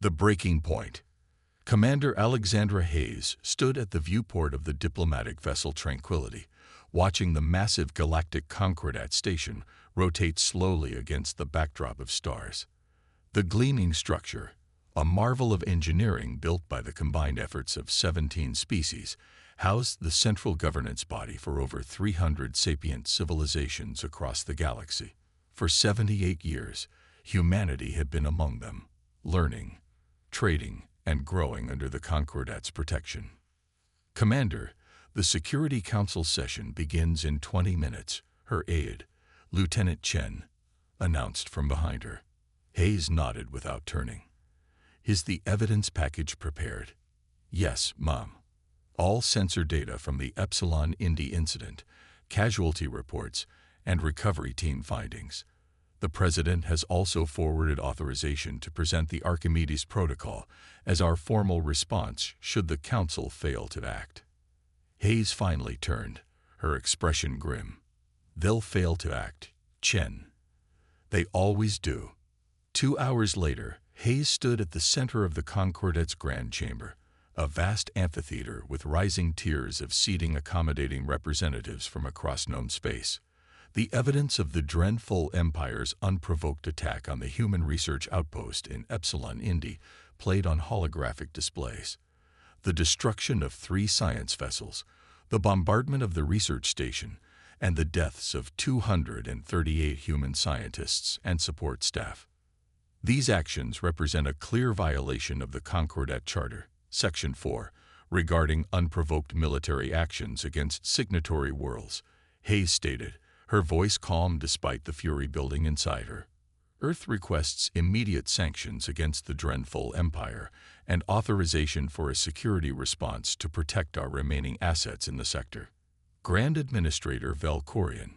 The breaking point. Commander Alexandra Hayes stood at the viewport of the diplomatic vessel Tranquility, watching the massive Galactic Concordat station rotate slowly against the backdrop of stars. The gleaming structure, a marvel of engineering built by the combined efforts of 17 species, housed the central governance body for over 300 sapient civilizations across the galaxy. For 78 years, humanity had been among them, learning, trading, and growing under the Concordat's protection. Commander, the Security Council session begins in 20 minutes, her aide, Lieutenant Chen, announced from behind her. Hayes nodded without turning. Is the evidence package prepared? Yes, Mom. All sensor data from the Epsilon Indy incident, casualty reports, and recovery team findings. The President has also forwarded authorization to present the Archimedes Protocol as our formal response should the Council fail to act. Hayes finally turned, her expression grim. They'll fail to act, Chen. They always do. 2 hours later, Hayes stood at the center of the Concordat's Grand Chamber, a vast amphitheater with rising tiers of seating accommodating representatives from across known space. The evidence of the dreadful Empire's unprovoked attack on the human research outpost in Epsilon Indy played on holographic displays. The destruction of 3 science vessels, the bombardment of the research station, and the deaths of 238 human scientists and support staff. These actions represent a clear violation of the Concordat Charter, Section 4, regarding unprovoked military actions against signatory worlds, Hayes stated, her voice calm despite the fury building inside her. Earth requests immediate sanctions against the dreadful Empire and authorization for a security response to protect our remaining assets in the sector. Grand Administrator Valkorian,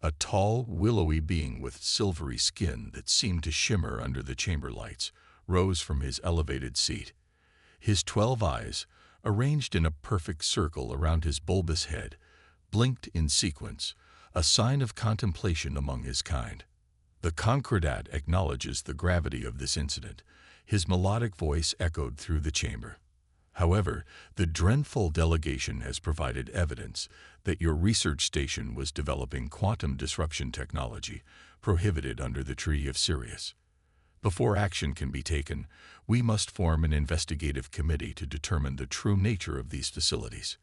a tall, willowy being with silvery skin that seemed to shimmer under the chamber lights, rose from his elevated seat. His 12 eyes, arranged in a perfect circle around his bulbous head, blinked in sequence, a sign of contemplation among his kind. The Concordat acknowledges the gravity of this incident. His melodic voice echoed through the chamber. However, the dreadful delegation has provided evidence that your research station was developing quantum disruption technology prohibited under the Treaty of Sirius. Before action can be taken, we must form an investigative committee to determine the true nature of these facilities.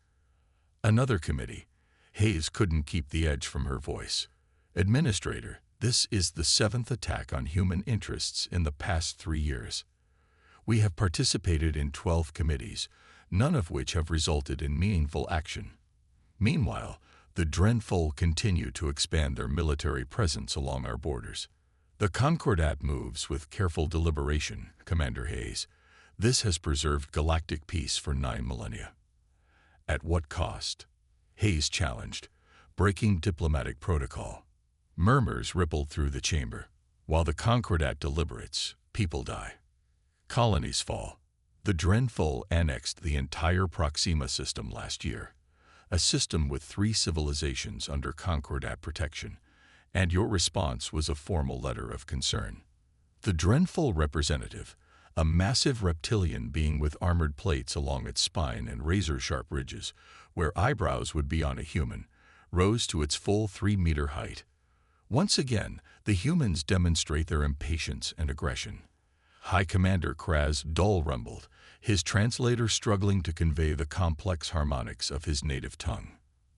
Another committee. Hayes couldn't keep the edge from her voice. Administrator, this is the 7th attack on human interests in the past 3 years. We have participated in 12 committees, none of which have resulted in meaningful action. Meanwhile, the dreadful continue to expand their military presence along our borders. The Concordat moves with careful deliberation, Commander Hayes. This has preserved galactic peace for 9 millennia. At what cost? Hayes challenged, breaking diplomatic protocol. Murmurs rippled through the chamber. While the Concordat deliberates, people die. Colonies fall. The dreadful annexed the entire Proxima system last year, a system with 3 civilizations under Concordat protection, and your response was a formal letter of concern. The dreadful representative, a massive reptilian being with armored plates along its spine and razor-sharp ridges, where eyebrows would be on a human, rose to its full 3-meter height. Once again, the humans demonstrate their impatience and aggression. High Commander Kraz dull rumbled, his translator struggling to convey the complex harmonics of his native tongue.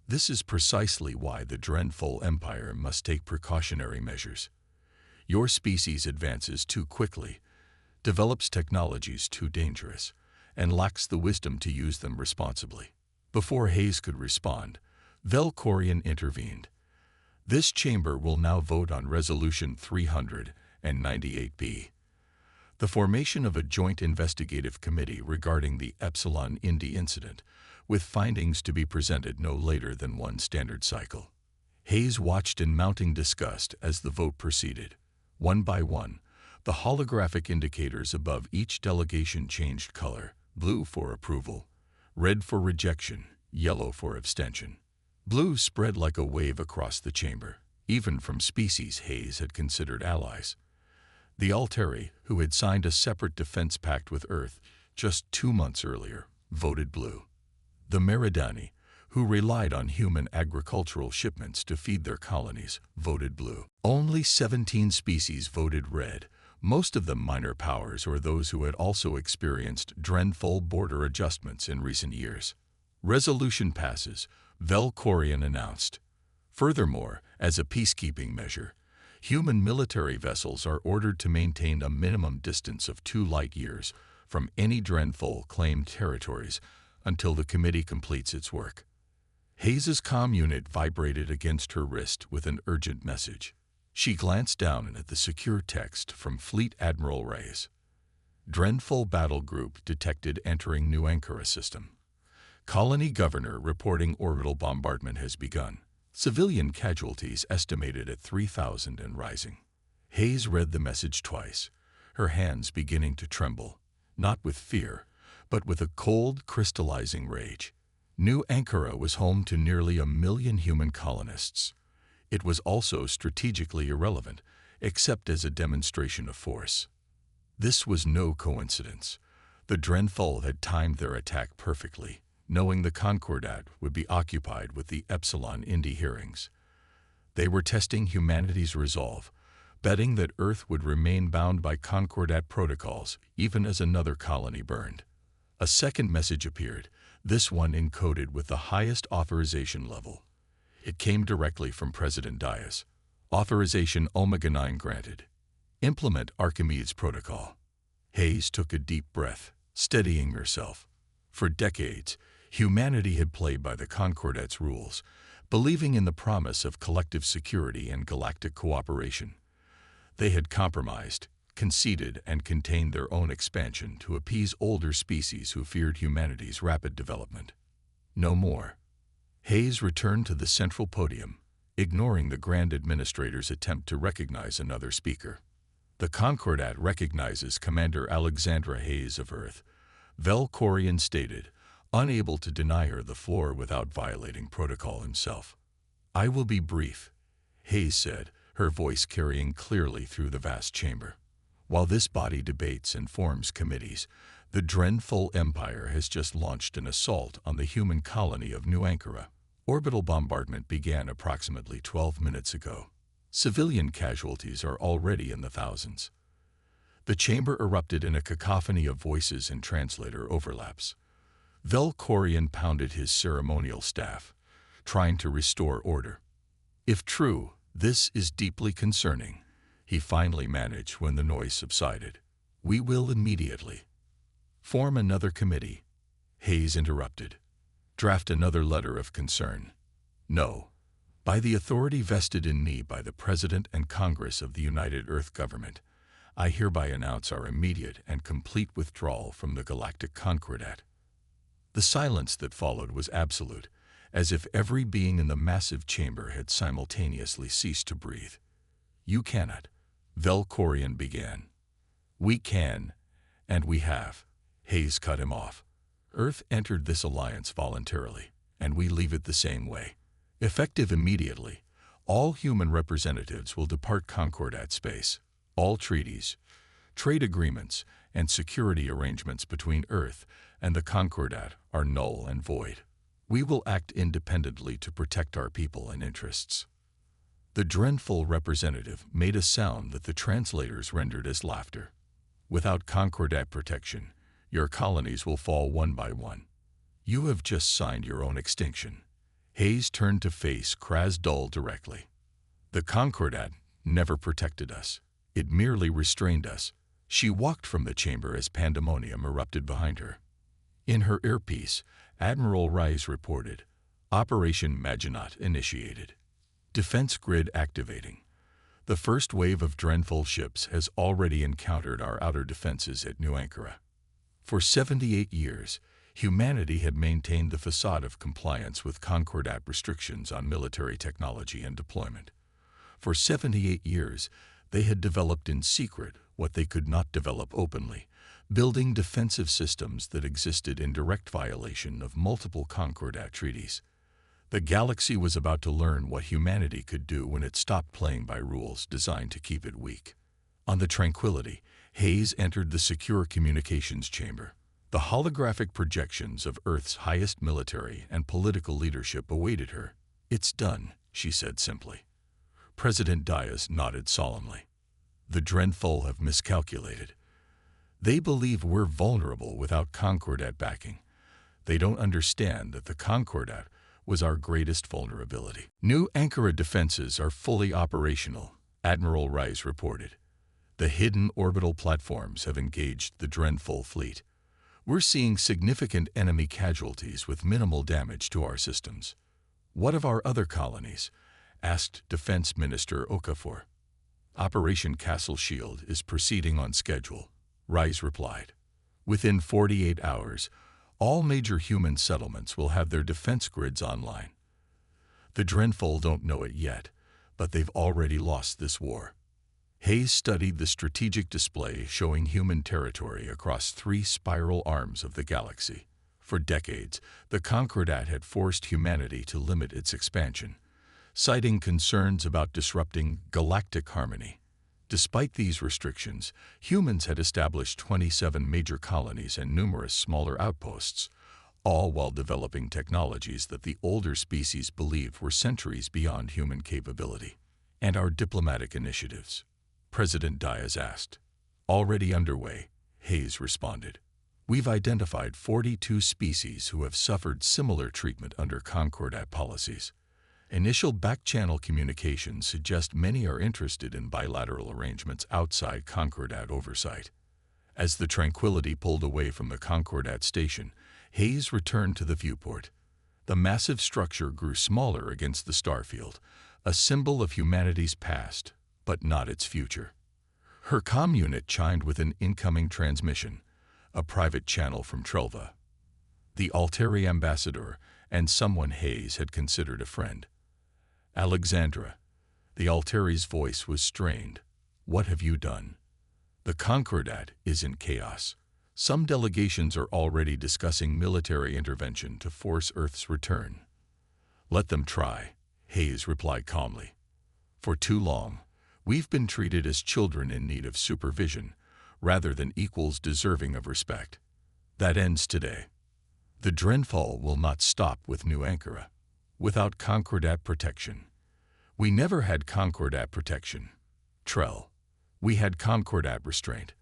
This is precisely why the dreadful Empire must take precautionary measures. Your species advances too quickly, develops technologies too dangerous, and lacks the wisdom to use them responsibly. Before Hayes could respond, Valkorian intervened. This chamber will now vote on Resolution 398B. The formation of a joint investigative committee regarding the Epsilon Indy incident, with findings to be presented no later than 1 standard cycle. Hayes watched in mounting disgust as the vote proceeded. One by one, the holographic indicators above each delegation changed color: blue for approval, red for rejection, yellow for abstention. Blue spread like a wave across the chamber, even from species Hayes had considered allies. The Alteri, who had signed a separate defense pact with Earth just 2 months earlier, voted blue. The Meridani, who relied on human agricultural shipments to feed their colonies, voted blue. Only 17 species voted red, most of them minor powers or those who had also experienced dreadful border adjustments in recent years. Resolution passes, Velkorian announced. Furthermore, as a peacekeeping measure, human military vessels are ordered to maintain a minimum distance of 2 light years from any dreadful claimed territories until the committee completes its work. Hayes's comm unit vibrated against her wrist with an urgent message. She glanced down at the secure text from Fleet Admiral Reyes. Dreadful battle group detected entering New Ankara system. Colony governor reporting orbital bombardment has begun. Civilian casualties estimated at 3,000 and rising. Hayes read the message twice, her hands beginning to tremble, not with fear, but with a cold, crystallizing rage. New Ankara was home to nearly 1 million human colonists. It was also strategically irrelevant, except as a demonstration of force. This was no coincidence. The Drenthal had timed their attack perfectly, knowing the Concordat would be occupied with the Epsilon Indi hearings. They were testing humanity's resolve, betting that Earth would remain bound by Concordat protocols even as another colony burned. A second message appeared, this one encoded with the highest authorization level. It came directly from President Dias. Authorization Omega-9 granted. Implement Archimedes Protocol. Hayes took a deep breath, steadying herself. For decades, humanity had played by the Concordat's rules, believing in the promise of collective security and galactic cooperation. They had compromised, conceded, and contained their own expansion to appease older species who feared humanity's rapid development. No more. Hayes returned to the central podium, ignoring the Grand Administrator's attempt to recognize another speaker. The Concordat recognizes Commander Alexandra Hayes of Earth, Velkorian stated, unable to deny her the floor without violating protocol himself. I will be brief, Hayes said, her voice carrying clearly through the vast chamber. While this body debates and forms committees, the dreadful Empire has just launched an assault on the human colony of New Ankara. Orbital bombardment began approximately 12 minutes ago. Civilian casualties are already in the thousands. The chamber erupted in a cacophony of voices and translator overlaps. Velkorian pounded his ceremonial staff, trying to restore order. If true, this is deeply concerning, he finally managed when the noise subsided. We will immediately form another committee, Hayes interrupted. Draft another letter of concern. No. By the authority vested in me by the President and Congress of the United Earth Government, I hereby announce our immediate and complete withdrawal from the Galactic Concordat. The silence that followed was absolute, as if every being in the massive chamber had simultaneously ceased to breathe. You cannot, Velkorian began. We can, and we have, Hayes cut him off. Earth entered this alliance voluntarily, and we leave it the same way. Effective immediately, all human representatives will depart Concordat space. All treaties, trade agreements, and security arrangements between Earth and the Concordat are null and void. We will act independently to protect our people and interests. The dreadful representative made a sound that the translators rendered as laughter. Without Concordat protection, your colonies will fall one by one. You have just signed your own extinction. Hayes turned to face Krasdul directly. The Concordat never protected us. It merely restrained us. She walked from the chamber as pandemonium erupted behind her. In her earpiece, Admiral Rice reported, Operation Maginot initiated. Defense grid activating. The first wave of dreadful ships has already encountered our outer defenses at New Ankara. For 78 years, humanity had maintained the facade of compliance with Concordat restrictions on military technology and deployment. For 78 years, they had developed in secret what they could not develop openly, building defensive systems that existed in direct violation of multiple Concordat treaties. The galaxy was about to learn what humanity could do when it stopped playing by rules designed to keep it weak. On the Tranquility, Hayes entered the secure communications chamber. The holographic projections of Earth's highest military and political leadership awaited her. "It's done," she said simply. President Diaz nodded solemnly. "The Dreadful have miscalculated. They believe we're vulnerable without Concordat backing. They don't understand that the Concordat was our greatest vulnerability." New Ankara defenses are fully operational, Admiral Rice reported. The hidden orbital platforms have engaged the Dreadful fleet. We're seeing significant enemy casualties with minimal damage to our systems. "What of our other colonies?" asked Defense Minister Okafor. "Operation Castle Shield is proceeding on schedule," Rice replied. "Within 48 hours, all major human settlements will have their defense grids online. The Dreadful don't know it yet, but they've already lost this war." Hayes studied the strategic display showing human territory across 3 spiral arms of the galaxy. For decades, the Concordat had forced humanity to limit its expansion, citing concerns about disrupting galactic harmony. Despite these restrictions, humans had established 27 major colonies and numerous smaller outposts, all while developing technologies that the older species believed were centuries beyond human capability. "And our diplomatic initiatives?" President Diaz asked. "Already underway," Hayes responded. "We've identified 42 species who have suffered similar treatment under Concordat policies. Initial back-channel communications suggest many are interested in bilateral arrangements outside Concordat oversight." As the Tranquility pulled away from the Concordat station, Hayes returned to the viewport. The massive structure grew smaller against the starfield, a symbol of humanity's past, but not its future. Her comm unit chimed with an incoming transmission, a private channel from Trelva. The Alteri ambassador and someone Hayes had considered a friend. "Alexandra." The Alteri's voice was strained. "What have you done?" "The Concordat is in chaos. Some delegations are already discussing military intervention to force Earth's return." "Let them try," Hayes replied calmly. "For too long, we've been treated as children in need of supervision, rather than equals deserving of respect. That ends today. The Dreadful will not stop with New Ankara, without Concordat protection. We never had Concordat protection, Trell. We had Concordat restraint.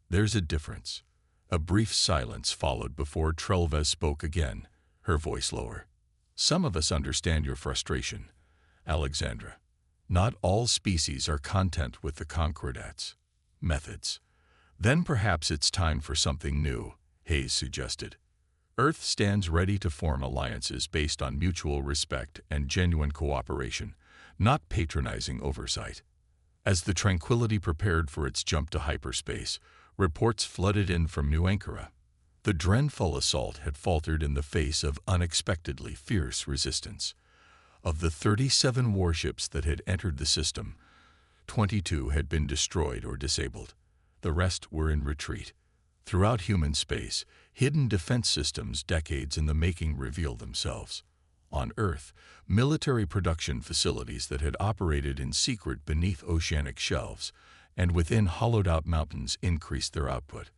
There's a difference." A brief silence followed before Trelva spoke again, her voice lower. "Some of us understand your frustration, Alexandra. Not all species are content with the Concordat's methods. Then perhaps it's time for something new," Hayes suggested. "Earth stands ready to form alliances based on mutual respect and genuine cooperation, not patronizing oversight." As the Tranquility prepared for its jump to hyperspace, reports flooded in from New Ankara. The Dreadful assault had faltered in the face of unexpectedly fierce resistance. Of the 37 warships that had entered the system, 22 had been destroyed or disabled. The rest were in retreat. Throughout human space, hidden defense systems decades in the making revealed themselves. On Earth, military production facilities that had operated in secret beneath oceanic shelves and within hollowed-out mountains increased their output.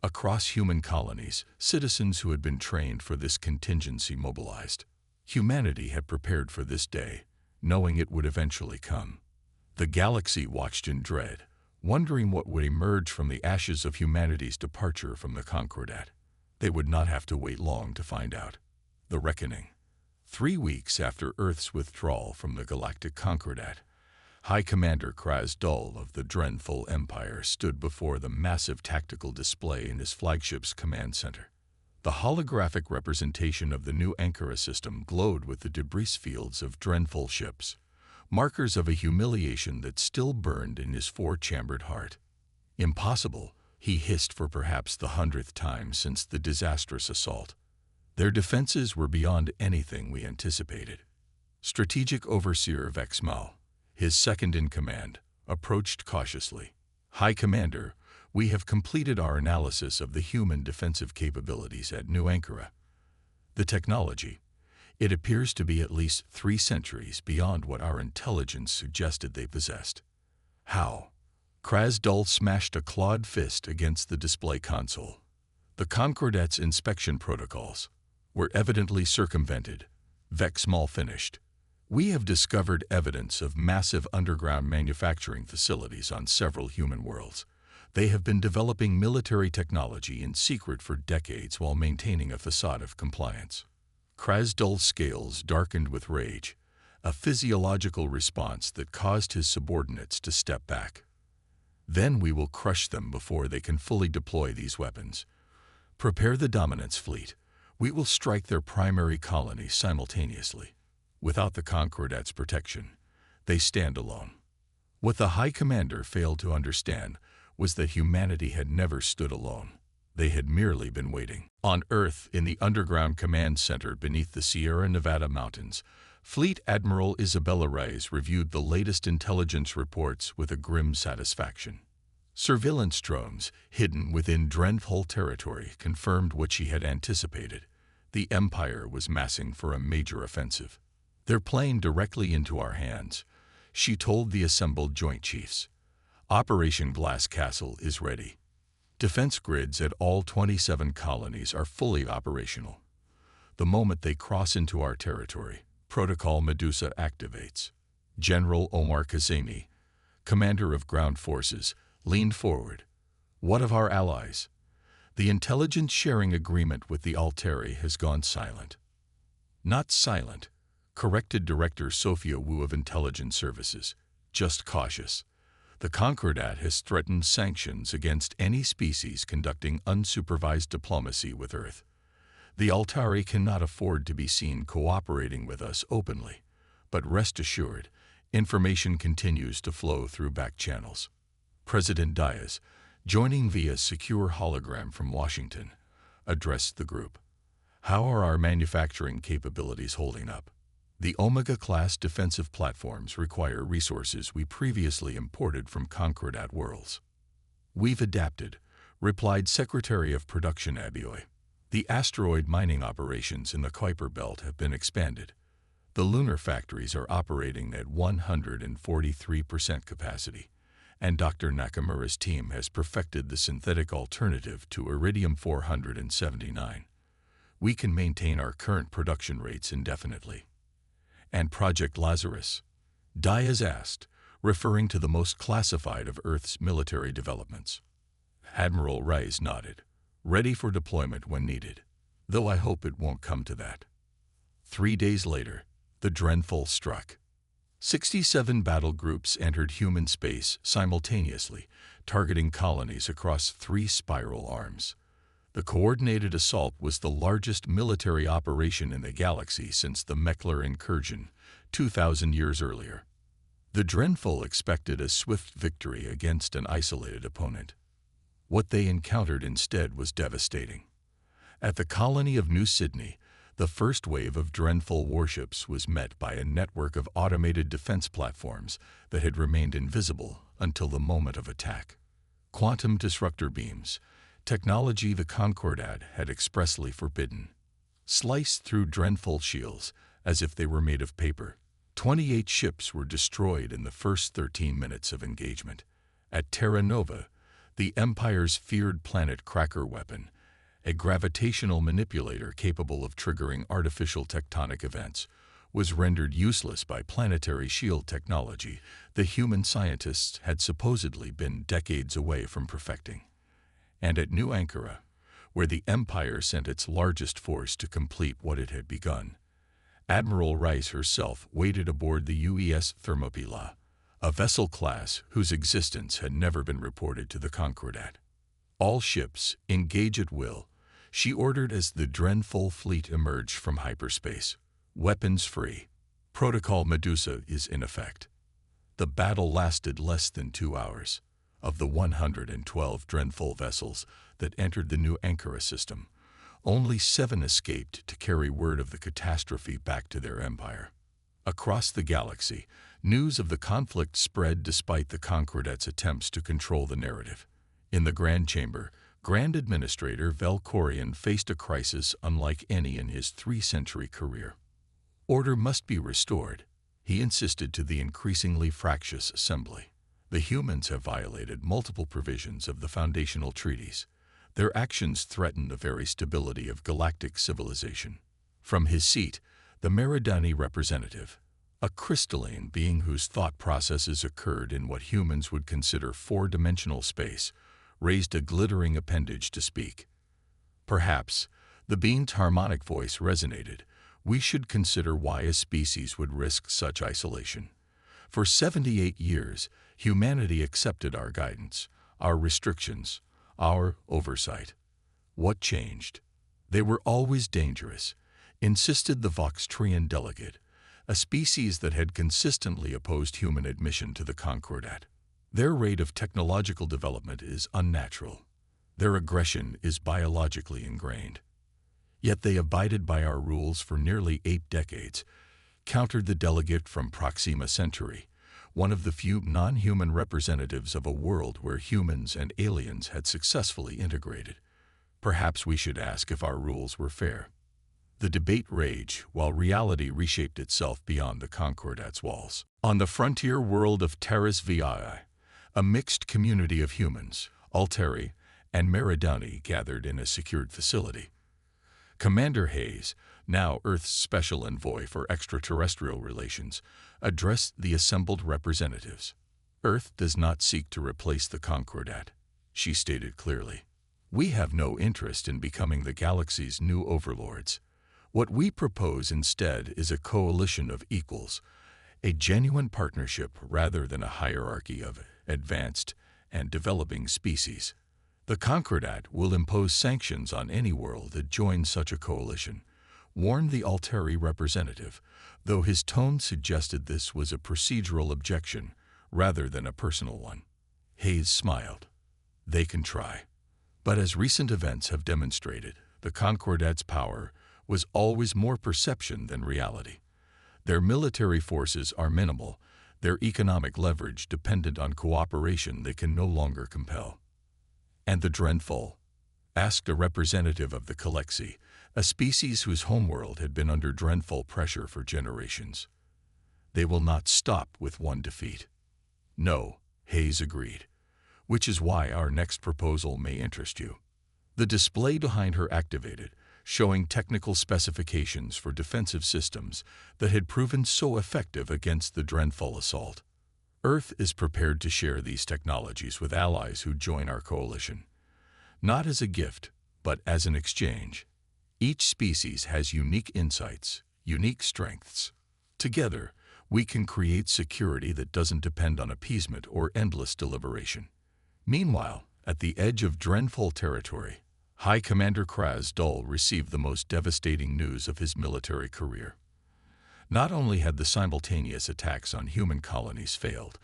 Across human colonies, citizens who had been trained for this contingency mobilized. Humanity had prepared for this day, knowing it would eventually come. The galaxy watched in dread, wondering what would emerge from the ashes of humanity's departure from the Concordat. They would not have to wait long to find out. The Reckoning. 3 weeks after Earth's withdrawal from the Galactic Concordat, High Commander Krasdul of the Dreadful Empire stood before the massive tactical display in his flagship's command center. The holographic representation of the New Ankara system glowed with the debris fields of Dreadful ships, markers of a humiliation that still burned in his 4-chambered heart. "Impossible," he hissed for perhaps the 100th time since the disastrous assault. "Their defenses were beyond anything we anticipated." Strategic Overseer Vexmal, his second-in-command, approached cautiously. "High Commander, we have completed our analysis of the human defensive capabilities at New Ankara. The technology, it appears to be at least 3 centuries beyond what our intelligence suggested they possessed." "How?" Krasdul smashed a clawed fist against the display console. The Concordat's inspection protocols were evidently circumvented. Vexmal finished. We have discovered evidence of massive underground manufacturing facilities on several human worlds. They have been developing military technology in secret for decades while maintaining a facade of compliance. Krasdul's scales darkened with rage, a physiological response that caused his subordinates to step back. Then we will crush them before they can fully deploy these weapons. Prepare the Dominance Fleet. We will strike their primary colony simultaneously. Without the Concordat's protection, they stand alone. What the High Commander failed to understand was that humanity had never stood alone. They had merely been waiting. On Earth, in the underground command center beneath the Sierra Nevada mountains, Fleet Admiral Isabella Reyes reviewed the latest intelligence reports with a grim satisfaction. Surveillance drones, hidden within Drenthal territory, confirmed what she had anticipated. The Empire was massing for a major offensive. They're playing directly into our hands, she told the assembled Joint Chiefs. Operation Glass Castle is ready. Defense grids at all 27 colonies are fully operational. The moment they cross into our territory, Protocol Medusa activates. General Omar Kazemi, commander of ground forces, leaned forward. What of our allies? The intelligence sharing agreement with the Alteri has gone silent. Not silent, corrected Director Sophia Wu of Intelligence Services, just cautious. The Concordat has threatened sanctions against any species conducting unsupervised diplomacy with Earth. The Altari cannot afford to be seen cooperating with us openly, but rest assured, information continues to flow through back channels. President Diaz, joining via secure hologram from Washington, addressed the group. How are our manufacturing capabilities holding up? The Omega-class defensive platforms require resources we previously imported from Concordat worlds. We've adapted, replied Secretary of Production Abioy. The asteroid mining operations in the Kuiper Belt have been expanded. The lunar factories are operating at 143% capacity, and Dr. Nakamura's team has perfected the synthetic alternative to Iridium-479. We can maintain our current production rates indefinitely. And Project Lazarus? Diaz asked, referring to the most classified of Earth's military developments. Admiral Reyes nodded, ready for deployment when needed, though I hope it won't come to that. 3 days later, the Drenthal struck. 67 battle groups entered human space simultaneously, targeting colonies across 3 spiral arms. The coordinated assault was the largest military operation in the galaxy since the Meckler incursion, 2,000 years earlier. The Drenthal expected a swift victory against an isolated opponent. What they encountered instead was devastating. At the colony of New Sydney, the first wave of Drenthal warships was met by a network of automated defense platforms that had remained invisible until the moment of attack. Quantum disruptor beams, technology the Concordat had expressly forbidden, sliced through Drenthal shields as if they were made of paper. 28 ships were destroyed in the first 13 minutes of engagement. At Terra Nova, the Empire's feared planet Cracker weapon, a gravitational manipulator capable of triggering artificial tectonic events, was rendered useless by planetary shield technology the human scientists had supposedly been decades away from perfecting. And at New Ankara, where the Empire sent its largest force to complete what it had begun, Admiral Rice herself waited aboard the UES Thermopylae, a vessel class whose existence had never been reported to the Concordat. All ships engage at will, she ordered as the Drenthal fleet emerged from hyperspace. Weapons free. Protocol Medusa is in effect. The battle lasted less than 2 hours. Of the 112 Drenthal vessels that entered the New Ankara system, only 7 escaped to carry word of the catastrophe back to their empire. Across the galaxy, news of the conflict spread despite the Concordat's attempts to control the narrative. In the Grand Chamber, Grand Administrator Velkorian faced a crisis unlike any in his 3-century career. Order must be restored, he insisted to the increasingly fractious assembly. The humans have violated multiple provisions of the foundational treaties. Their actions threaten the very stability of galactic civilization. From his seat, the Meridani representative, a crystalline being whose thought processes occurred in what humans would consider four-dimensional space, raised a glittering appendage to speak. Perhaps, the being's harmonic voice resonated, we should consider why a species would risk such isolation. For 78 years, humanity accepted our guidance, our restrictions, our oversight. What changed? They were always dangerous, insisted the Voxtrian delegate, a species that had consistently opposed human admission to the Concordat. Their rate of technological development is unnatural. Their aggression is biologically ingrained. Yet they abided by our rules for nearly 8 decades, countered the delegate from Proxima Centauri, one of the few non-human representatives of a world where humans and aliens had successfully integrated. Perhaps we should ask if our rules were fair. The debate raged while reality reshaped itself beyond the Concordat's walls. On the frontier world of Terras VI, a mixed community of humans, Alteri, and Meridani gathered in a secured facility. Commander Hayes, now Earth's special envoy for extraterrestrial relations, addressed the assembled representatives. Earth does not seek to replace the Concordat, she stated clearly. We have no interest in becoming the galaxy's new overlords. What we propose instead is a coalition of equals, a genuine partnership rather than a hierarchy of advanced and developing species. The Concordat will impose sanctions on any world that joins such a coalition, warned the Alteri representative, though his tone suggested this was a procedural objection rather than a personal one. Hayes smiled. They can try. But as recent events have demonstrated, the Concordat's power was always more perception than reality. Their military forces are minimal, their economic leverage dependent on cooperation they can no longer compel. And the Drenfall? Asked a representative of the Galaxy, a species whose homeworld had been under Drenfall pressure for generations. They will not stop with one defeat. No, Hayes agreed, which is why our next proposal may interest you. The display behind her activated, showing technical specifications for defensive systems that had proven so effective against the Drenfall assault. Earth is prepared to share these technologies with allies who join our coalition. Not as a gift, but as an exchange. Each species has unique insights, unique strengths. Together, we can create security that doesn't depend on appeasement or endless deliberation. Meanwhile, at the edge of Drenfall territory, High Commander Kraz Dul received the most devastating news of his military career. Not only had the simultaneous attacks on human colonies failed,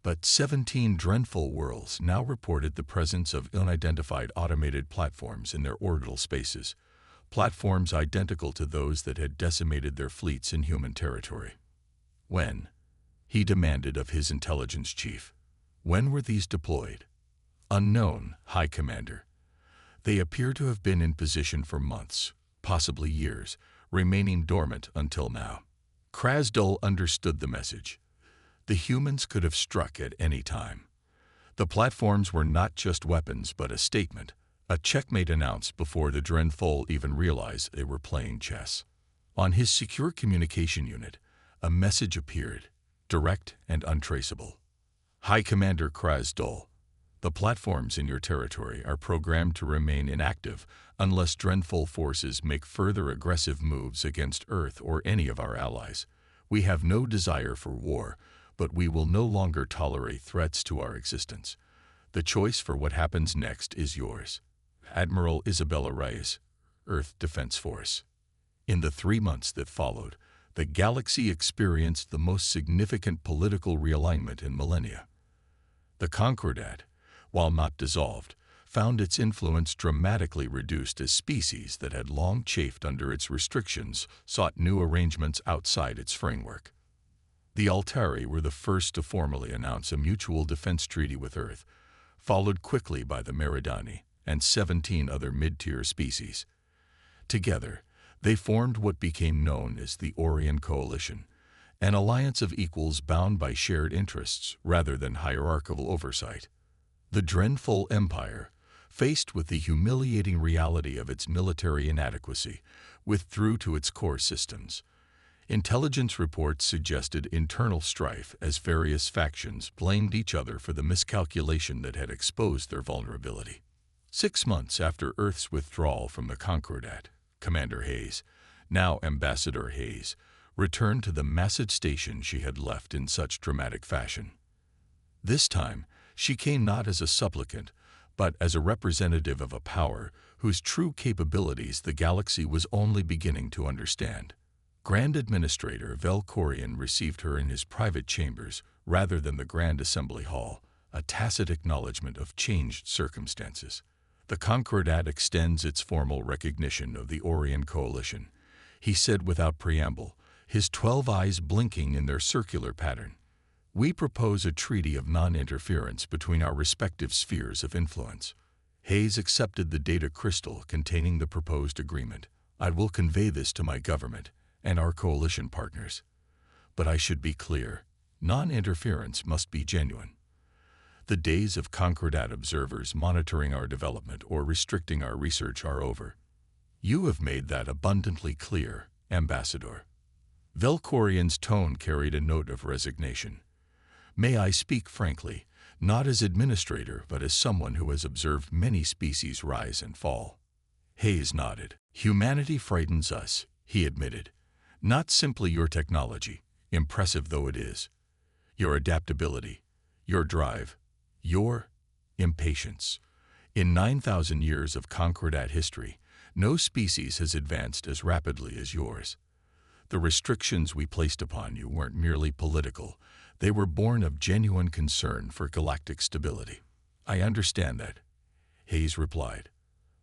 but 17 Drenfall worlds now reported the presence of unidentified automated platforms in their orbital spaces, platforms identical to those that had decimated their fleets in human territory. When? He demanded of his intelligence chief. When were these deployed? Unknown, High Commander. They appear to have been in position for months, possibly years, remaining dormant until now. Krasdul understood the message. The humans could have struck at any time. The platforms were not just weapons but a statement, a checkmate announced before the Drenfall even realized they were playing chess. On his secure communication unit, a message appeared, direct and untraceable. High Commander Krasdul, the platforms in your territory are programmed to remain inactive unless Drenfall forces make further aggressive moves against Earth or any of our allies. We have no desire for war, but we will no longer tolerate threats to our existence. The choice for what happens next is yours. Admiral Isabella Reyes, Earth Defense Force. In the 3 months that followed, the galaxy experienced the most significant political realignment in millennia. The Concordat, while not dissolved, found its influence dramatically reduced as species that had long chafed under its restrictions sought new arrangements outside its framework. The Altari were the first to formally announce a mutual defense treaty with Earth, followed quickly by the Meridani and 17 other mid-tier species. Together, they formed what became known as the Orion Coalition, an alliance of equals bound by shared interests rather than hierarchical oversight. The Drenful Empire, faced with the humiliating reality of its military inadequacy, withdrew to its core systems. Intelligence reports suggested internal strife as various factions blamed each other for the miscalculation that had exposed their vulnerability. 6 months after Earth's withdrawal from the Concordat, Commander Hayes, now Ambassador Hayes, returned to the massive station she had left in such dramatic fashion. This time, she came not as a supplicant, but as a representative of a power whose true capabilities the galaxy was only beginning to understand. Grand Administrator Velkorian received her in his private chambers rather than the Grand Assembly Hall, a tacit acknowledgement of changed circumstances. The Concordat extends its formal recognition of the Orion Coalition, he said without preamble, his 12 eyes blinking in their circular pattern. We propose a treaty of non-interference between our respective spheres of influence. Hayes accepted the data crystal containing the proposed agreement. I will convey this to my government and our coalition partners. But I should be clear, non-interference must be genuine. The days of Concordat observers monitoring our development or restricting our research are over. You have made that abundantly clear, Ambassador. Velkorian's tone carried a note of resignation. May I speak frankly, not as administrator but as someone who has observed many species rise and fall. Hayes nodded. Humanity frightens us, he admitted. Not simply your technology, impressive though it is. Your adaptability, your drive, your impatience. In 9,000 years of Concordat history, no species has advanced as rapidly as yours. The restrictions we placed upon you weren't merely political. They were born of genuine concern for galactic stability. I understand that, Hayes replied.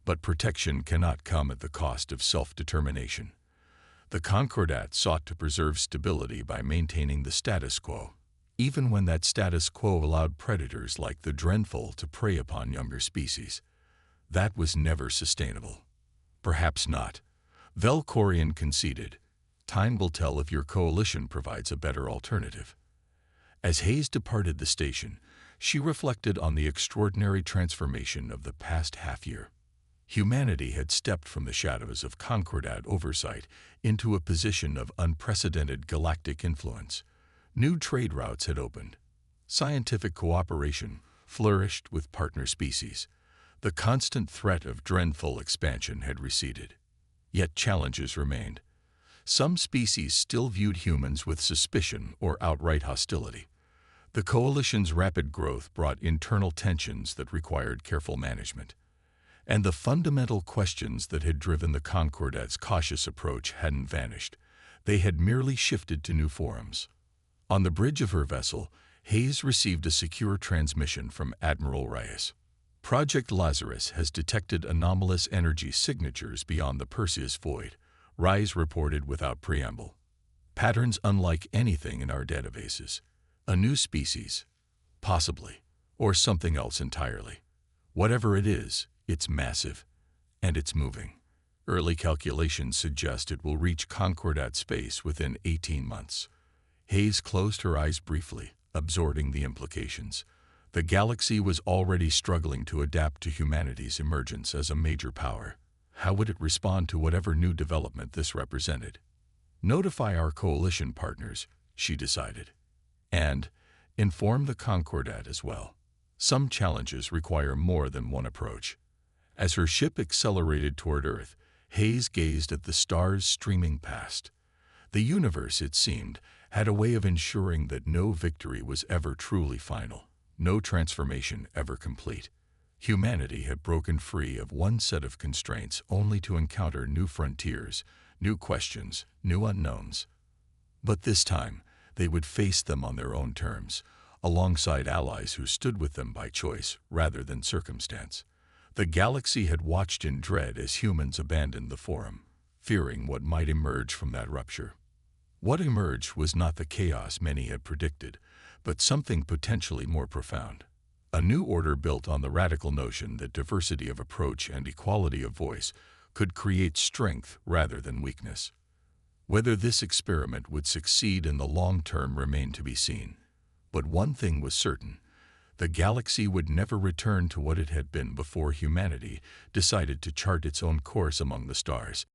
But protection cannot come at the cost of self-determination. The Concordat sought to preserve stability by maintaining the status quo, even when that status quo allowed predators like the Drenful to prey upon younger species. That was never sustainable. Perhaps not. Velkorian conceded. Time will tell if your coalition provides a better alternative. As Hayes departed the station, she reflected on the extraordinary transformation of the past half-year. Humanity had stepped from the shadows of Concordat oversight into a position of unprecedented galactic influence. New trade routes had opened. Scientific cooperation flourished with partner species. The constant threat of Drenful expansion had receded. Yet challenges remained. Some species still viewed humans with suspicion or outright hostility. The coalition's rapid growth brought internal tensions that required careful management. And the fundamental questions that had driven the Concordat's cautious approach hadn't vanished. They had merely shifted to new forums. On the bridge of her vessel, Hayes received a secure transmission from Admiral Reyes. Project Lazarus has detected anomalous energy signatures beyond the Perseus void, Reyes reported without preamble. Patterns unlike anything in our databases. A new species, possibly, or something else entirely. Whatever it is, it's massive, and it's moving. Early calculations suggest it will reach Concordat space within 18 months. Hayes closed her eyes briefly, absorbing the implications. The galaxy was already struggling to adapt to humanity's emergence as a major power. How would it respond to whatever new development this represented? Notify our coalition partners, she decided. And inform the Concordat as well. Some challenges require more than one approach. As her ship accelerated toward Earth, Hayes gazed at the stars streaming past. The universe, it seemed, had a way of ensuring that no victory was ever truly final, no transformation ever complete. Humanity had broken free of one set of constraints only to encounter new frontiers, new questions, new unknowns. But this time, they would face them on their own terms, alongside allies who stood with them by choice rather than circumstance. The galaxy had watched in dread as humans abandoned the Forum, fearing what might emerge from that rupture. What emerged was not the chaos many had predicted, but something potentially more profound. A new order built on the radical notion that diversity of approach and equality of voice could create strength rather than weakness. Whether this experiment would succeed in the long term remained to be seen. But one thing was certain: the galaxy would never return to what it had been before humanity decided to chart its own course among the stars.